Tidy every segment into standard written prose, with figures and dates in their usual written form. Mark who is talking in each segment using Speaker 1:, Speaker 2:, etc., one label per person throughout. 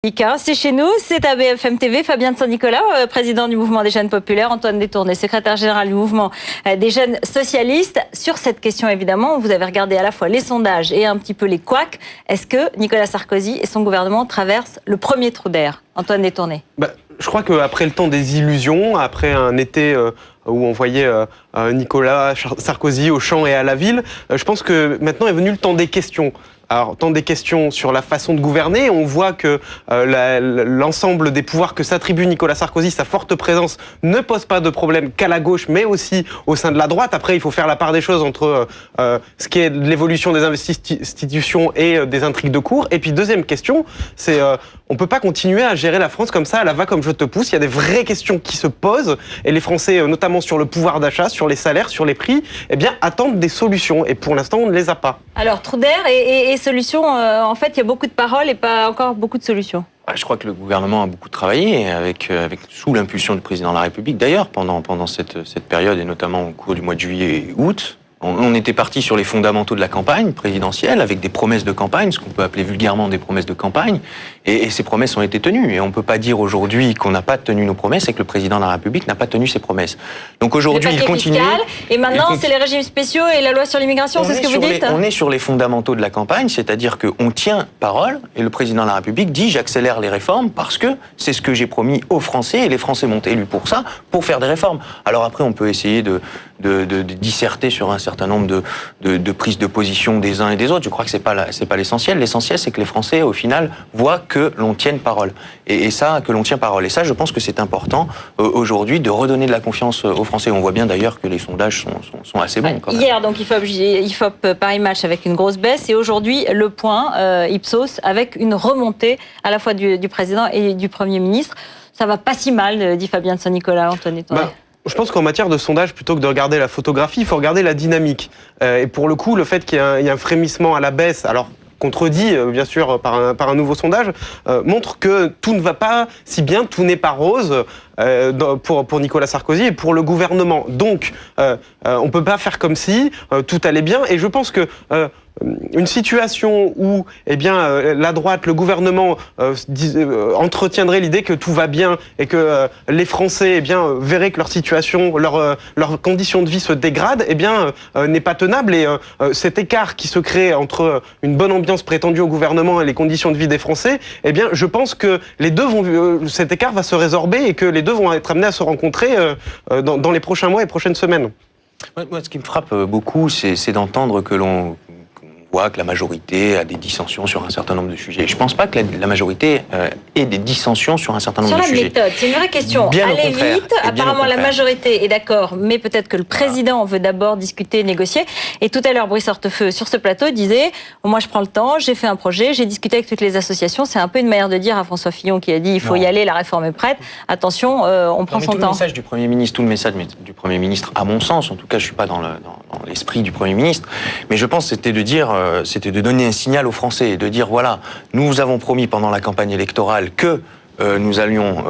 Speaker 1: C'est chez nous, c'est à BFM TV. Fabien de Saint-Nicolas, président du mouvement des jeunes populaires, Antoine Détourné, secrétaire général du mouvement des jeunes socialistes. Sur cette question, évidemment, vous avez regardé à la fois les sondages et un petit peu les couacs. Est-ce que Nicolas Sarkozy et son gouvernement traversent le premier trou d'air? Antoine Détourné.
Speaker 2: Je crois qu'après le temps des illusions, après un été où on voyait Nicolas Sarkozy au champ et à la ville, je pense que maintenant est venu le temps des questions. Alors, tant des questions sur la façon de gouverner, on voit que l'ensemble des pouvoirs que s'attribue Nicolas Sarkozy, sa forte présence, ne pose pas de problème qu'à la gauche, mais aussi au sein de la droite. Après, il faut faire la part des choses entre ce qui est l'évolution des institutions et des intrigues de cour. Et puis, deuxième question, c'est on peut pas continuer à gérer la France comme ça, à la va comme je te pousse. Il y a des vraies questions qui se posent, et les Français, notamment sur le pouvoir d'achat, sur les salaires, sur les prix, eh bien, attendent des solutions. Et pour l'instant, on ne les a pas.
Speaker 1: Alors, trou d'air et solutions, en fait, il y a beaucoup de paroles et pas encore beaucoup de solutions.
Speaker 3: Je crois que le gouvernement a beaucoup travaillé, sous l'impulsion du président de la République. D'ailleurs, pendant cette période, et notamment au cours du mois de juillet et août, on était parti sur les fondamentaux de la campagne présidentielle, avec des promesses de campagne, ce qu'on peut appeler vulgairement des promesses de campagne, et ces promesses ont été tenues. Et on ne peut pas dire aujourd'hui qu'on n'a pas tenu nos promesses et que le président de la République n'a pas tenu ses promesses. Donc aujourd'hui, il continue.
Speaker 1: Fiscal, et maintenant, c'est les régimes spéciaux et la loi sur l'immigration, c'est ce que vous dites?
Speaker 3: On est sur les fondamentaux de la campagne, c'est-à-dire qu'on tient parole, et le président de la République dit « j'accélère les réformes parce que c'est ce que j'ai promis aux Français, et les Français m'ont élu pour ça, pour faire des réformes ». Alors après, on peut essayer de disserter sur un certain nombre de prises de position des uns et des autres. Je crois que c'est pas l'essentiel. L'essentiel, c'est que les Français, au final, voient que l'on tienne parole. Et ça, que l'on tient parole. Et ça, je pense que c'est important aujourd'hui de redonner de la confiance aux Français. On voit bien d'ailleurs que les sondages sont assez bons. Quand même.
Speaker 1: Hier, donc, IFOP Paris Match avec une grosse baisse. Et aujourd'hui, Le Point, Ipsos, avec une remontée à la fois du président et du Premier ministre. Ça va pas si mal, dit Fabien de Saint-Nicolas, Antoine Détourné.
Speaker 2: Je pense qu'en matière de sondage, plutôt que de regarder la photographie, il faut regarder la dynamique. Et pour le coup, le fait qu'il y ait un frémissement à la baisse, alors contredit bien sûr par un nouveau sondage, montre que tout ne va pas si bien, tout n'est pas rose pour Nicolas Sarkozy et pour le gouvernement. Donc, on ne peut pas faire comme si tout allait bien. Et je pense que une situation où la droite, le gouvernement entretiendrait l'idée que tout va bien et que les Français verraient que leur situation, leurs conditions de vie se dégradent, n'est pas tenable. Et cet écart qui se crée entre une bonne ambiance prétendue au gouvernement et les conditions de vie des Français, je pense que les deux cet écart va se résorber et que les deux vont être amenés à se rencontrer dans les prochains mois et prochaines semaines.
Speaker 3: Moi, ce qui me frappe beaucoup, c'est d'entendre que l'on voit que la majorité a des dissensions sur un certain nombre de sujets. Je ne pense pas que la majorité ait des dissensions sur un certain nombre de sujets.
Speaker 1: Sur la méthode, c'est une vraie question. Allez vite, apparemment la majorité est d'accord, mais peut-être que le président veut d'abord discuter, négocier. Et tout à l'heure, Brice Hortefeux, sur ce plateau, disait « Moi, je prends le temps, j'ai fait un projet, j'ai discuté avec toutes les associations. » C'est un peu une manière de dire à François Fillon qui a dit « Il faut y aller, la réforme est prête. Attention, on prend son temps. »
Speaker 3: Tout le message du Premier ministre, à mon sens, en tout cas, je ne suis pas dans l'esprit du Premier ministre, mais je pense que c'était de donner un signal aux Français et de dire voilà, nous vous avons promis pendant la campagne électorale que nous allions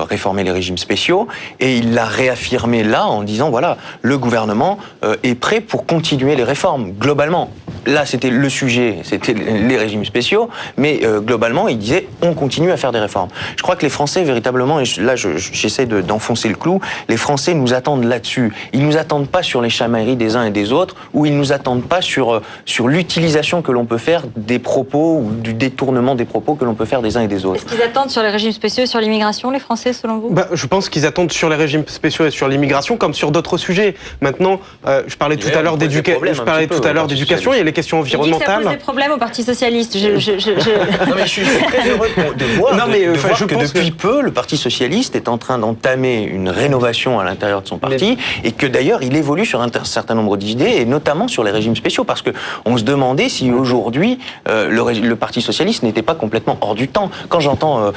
Speaker 3: réformer les régimes spéciaux, et il l'a réaffirmé là en disant voilà, le gouvernement est prêt pour continuer les réformes globalement. Là, c'était le sujet, c'était les régimes spéciaux, mais globalement, il disait on continue à faire des réformes. Je crois que les Français, véritablement, et là j'essaie d'enfoncer le clou, les Français nous attendent là-dessus. Ils nous attendent pas sur les chamailleries des uns et des autres, ou ils nous attendent pas sur l'utilisation que l'on peut faire des propos, ou du détournement des propos que l'on peut faire des uns et des autres.
Speaker 1: Est-ce qu'ils attendent sur les régimes spéciaux et sur l'immigration, les Français, selon vous?
Speaker 2: Je pense qu'ils attendent sur les régimes spéciaux et sur l'immigration, comme sur d'autres sujets. Maintenant, je parlais tout à l'heure d'éducation, il y a les questions environnementales.
Speaker 1: Ça pose des problèmes au Parti Socialiste.
Speaker 3: Non, mais je suis très heureux de voir que depuis peu, le Parti Socialiste est en train d'entamer une rénovation à l'intérieur de son parti, et que d'ailleurs, il évolue sur un certain nombre d'idées, et notamment sur les régimes spéciaux, parce qu'on se demandait si aujourd'hui, le Parti Socialiste n'était pas complètement hors du temps. Quand j'entends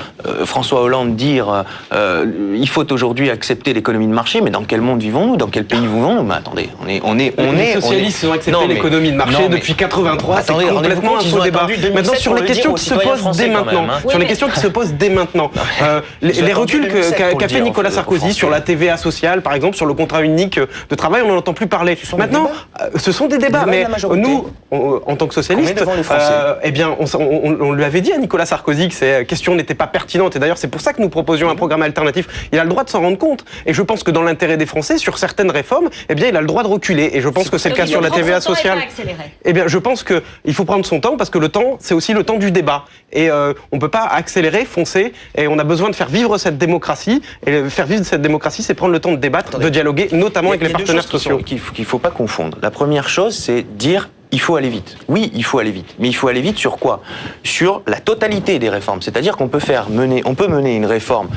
Speaker 3: François Hollande dire il faut aujourd'hui accepter l'économie de marché, mais dans quel monde vivons-nous? Dans quel pays vivons-nous? Mais attendez,
Speaker 2: les socialistes ont accepté l'économie de marché depuis 83, c'est complètement un faux débat. Maintenant, sur les questions qui se posent dès maintenant, sur les questions qui se posent dès maintenant, les reculs qu'a fait Nicolas Sarkozy sur la TVA sociale, par exemple, sur le contrat unique de travail, on n'en entend plus parler. Maintenant, ce sont des débats, mais nous, en tant que socialistes, eh bien, on lui avait dit à Nicolas Sarkozy que ces questions n'étaient pas pertinentes, et d'ailleurs, c'est pour ça que nous proposions un programme alternatif. Il a le droit de s'en rendre compte, et je pense que dans l'intérêt des Français, sur certaines réformes, eh bien, il a le droit de reculer, et je pense que c'est le cas sur la TVA sociale. Eh bien, je pense qu'il faut prendre son temps, parce que le temps, c'est aussi le temps du débat, et on ne peut pas accélérer, foncer, et on a besoin de faire vivre cette démocratie, et faire vivre cette démocratie, c'est prendre le temps de débattre, de dialoguer, notamment avec les partenaires sociaux.
Speaker 3: Qu'il ne faut pas confondre. La première chose, c'est dire il faut aller vite. Oui, il faut aller vite. Mais il faut aller vite sur quoi? Sur la totalité des réformes. C'est-à-dire qu'on peut mener une réforme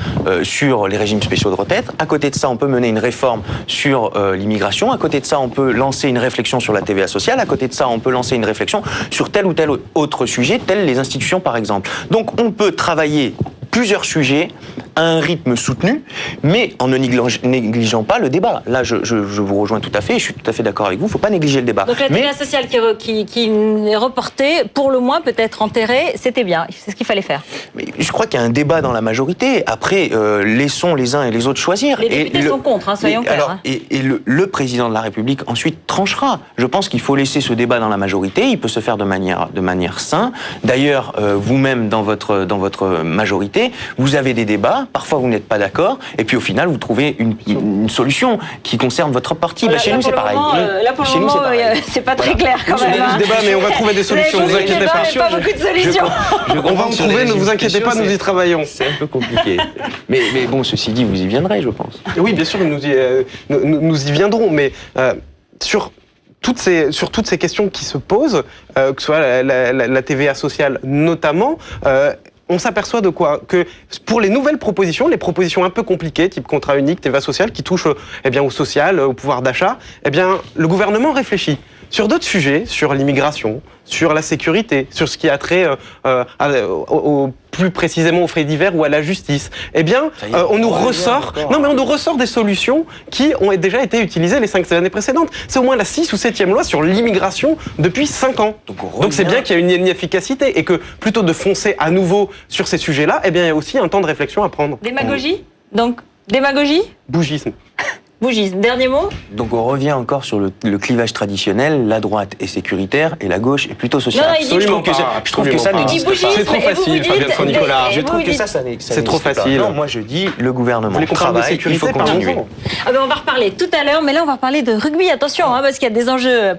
Speaker 3: sur les régimes spéciaux de retraite. À côté de ça, on peut mener une réforme sur l'immigration. À côté de ça, on peut lancer une réflexion sur la TVA sociale. À côté de ça, on peut lancer une réflexion sur tel ou tel autre sujet, tels les institutions par exemple. Donc on peut travailler plusieurs sujets à un rythme soutenu, mais en ne négligeant pas le débat. Là, je vous rejoins tout à fait, je suis tout à fait d'accord avec vous, il ne faut pas négliger le débat.
Speaker 1: Donc la TVA sociale qui est reportée, pour le moins peut-être enterrée, c'était bien, c'est ce qu'il fallait faire.
Speaker 3: Mais je crois qu'il y a un débat dans la majorité, après, laissons les uns et les autres choisir.
Speaker 1: Les députés sont contre, soyons clairs.
Speaker 3: Alors, et le président de la République ensuite tranchera. Je pense qu'il faut laisser ce débat dans la majorité, il peut se faire de manière saine. D'ailleurs, vous-même, dans votre majorité, vous avez des débats, parfois vous n'êtes pas d'accord, et puis au final vous trouvez une solution qui concerne votre parti. Chez nous c'est pareil.
Speaker 1: Là pour le moment, c'est pas très clair quand même.
Speaker 2: On débat, mais on va trouver des solutions, ne vous inquiétez pas.
Speaker 1: Il n'y a pas beaucoup de solutions.
Speaker 2: On va en trouver, ne vous inquiétez pas, nous y travaillons.
Speaker 3: C'est un peu compliqué. mais bon, ceci dit, vous y viendrez, je pense.
Speaker 2: Oui, bien sûr, nous y viendrons, mais sur toutes ces questions qui se posent, que ce soit la TVA sociale notamment, on s'aperçoit de quoi? Que pour les nouvelles propositions, les propositions un peu compliquées, type contrat unique, TVA sociale, qui touchent au social, au pouvoir d'achat, le gouvernement réfléchit. Sur d'autres sujets, sur l'immigration, sur la sécurité, sur ce qui a trait plus précisément aux faits divers ou à la justice, on nous ressort des solutions qui ont déjà été utilisées les 5 années précédentes. C'est au moins la 6e ou 7e loi sur l'immigration depuis 5 ans. Donc c'est bien qu'il y a une inefficacité et que plutôt de foncer à nouveau sur ces sujets-là, il y a aussi un temps de réflexion à prendre.
Speaker 1: Démagogie? Donc, démagogie?
Speaker 2: Bougisme.
Speaker 1: Bougisme. Dernier mot?
Speaker 3: Donc on revient encore sur le clivage traditionnel, la droite est sécuritaire et la gauche est plutôt sociale.
Speaker 1: Non,
Speaker 3: je trouve que ça n'existe pas.
Speaker 2: C'est trop facile, Fabien Nicolas.
Speaker 3: Je trouve que ça
Speaker 2: c'est trop facile.
Speaker 3: Non, moi je dis le gouvernement
Speaker 2: travaille,
Speaker 3: il faut continuer.
Speaker 1: On va reparler tout à l'heure, mais là on va reparler de rugby, attention, parce qu'il y a des enjeux